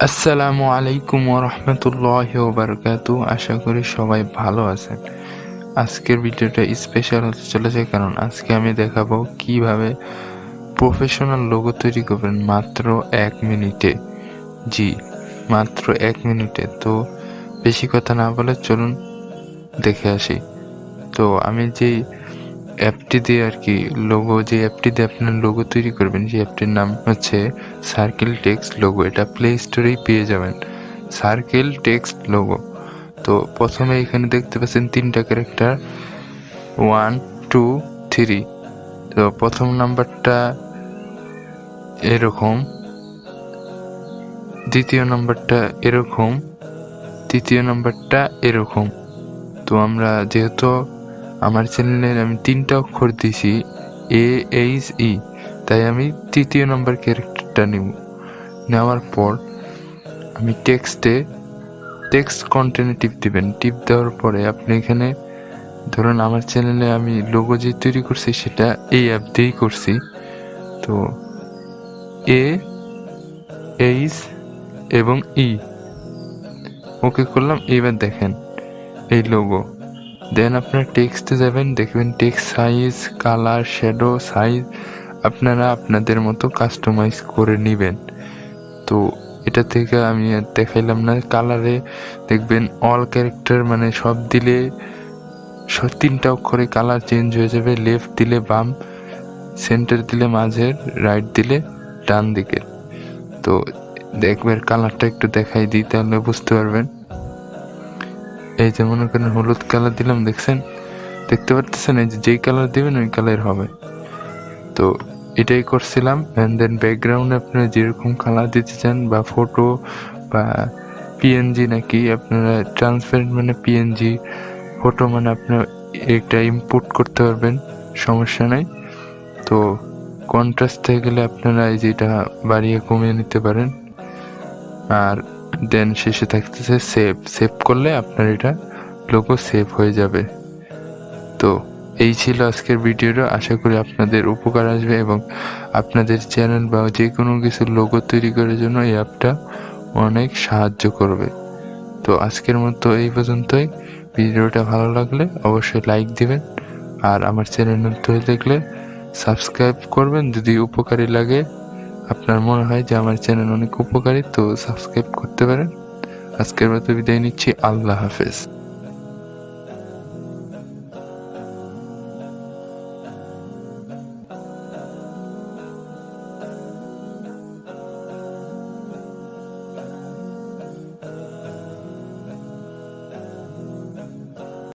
আসসালামু আলাইকুম ওরহমতুল্লাহি ওবারাকাতু। আশা করি সবাই ভালো আছেন। আজকের ভিডিওটা স্পেশাল হতে চলেছে, কারণ আজকে আমি দেখাবো কিভাবে প্রফেশনাল লোগো তৈরি করবেন মাত্র 1 মিনিটে। জি, মাত্র 1 মিনিটে। তো বেশি কথা না বলে চলুন দেখে আসি। তো আমি যেই অ্যাপটি দিয়ে যে অ্যাপটি দিয়ে আপনার লোগো তৈরি করবেন, সেই অ্যাপটির নাম হচ্ছে সার্কেল টেক্সট লোগো। এটা প্লে স্টোরেই পেয়ে যাবেন, সার্কেল টেক্সট লোগো। তো প্রথমে এখানে দেখতে পাচ্ছেন 3টা ক্যারেক্টার, 1 2 3। তো প্রথম নাম্বারটা এরকম, দ্বিতীয় নাম্বারটা এরকম, তৃতীয় নাম্বারটা এরকম। তো আমরা যেহেতু আমার চ্যানেলের আমি 3টা অক্ষর দিছি AHE, তাই আমি তৃতীয় নাম্বার ক্যারেক্টারটা নিব। নেওয়ার পর আমি টেক্সট কন্টেন্টে টিপ দিবেন। টিপ দেওয়ার পরে আপনি এখানে ধরুন আমার চ্যানেলে আমি লোগো যে তৈরি করছি সেটা এই অ্যাপ দিয়েই করছি। তো AH এবং E ওকে করলাম। এবার দেখেন এই লোগো। দেন আপনার টেক্সটে যাবেন, দেখবেন text size, colour, shadow, size আপনারা আপনাদের মতো কাস্টমাইজ করে নেবেন। তো এটা থেকে আমি আর দেখাইলাম না। কালারে দেখবেন অল ক্যারেক্টার মানে সব দিলে 3টা অক্ষরে কালার চেঞ্জ হয়ে যাবে। লেফট দিলে বাম, সেন্টার দিলে মাঝের, রাইট দিলে ডান দিকে। তো দেখবেন কালারটা একটু দেখাই দিই, তাহলে বুঝতে পারবেন। এই যে মনে করেন হলুদ কালার দিলাম, দেখতে পারতেছেন? এই যে যেই কালার দিবেন ওই কালার হবে। তো এটাই করছিলাম। অ্যান্ড দেন ব্যাকগ্রাউন্ডে আপনারা যেরকম কালার দিতে চান, বা ফটো বা পিএনজি, নাকি আপনারা ট্রান্সপারেন্ট মানে পিএনজি, ফটো মানে আপনার এটা ইম্পোর্ট করতে পারবেন, সমস্যা নাই। তো কন্ট্রাস্ট হয়ে গেলে আপনারা এই যেটা বাড়িয়ে কমিয়ে নিতে পারেন। আর দেন শেষে থাকতেছে সেভ করলে আপনার এটা লোগো সেভ হয়ে যাবে। তো এই ছিল আজকের ভিডিওটা। আশা করি আপনাদের উপকার আসবে এবং আপনাদের চ্যানেল বা যে কোনো কিছু লোগো তৈরি করার জন্য এই অ্যাপটা অনেক সাহায্য করবে। তো আজকের মতো এই পর্যন্তই। ভিডিওটা ভালো লাগলে অবশ্যই লাইক দিবেন, আর আমার চ্যানেল নতুন হয়ে দেখলে সাবস্ক্রাইব করবেন। যদি উপকারী লাগে, আপনার মনে হয় যে আমার চ্যানেল অনেক উপকারী, তো সাবস্ক্রাইব করতে পারেন। আজকের মতো বিদায় নিচ্ছি। আল্লাহ হাফেজ।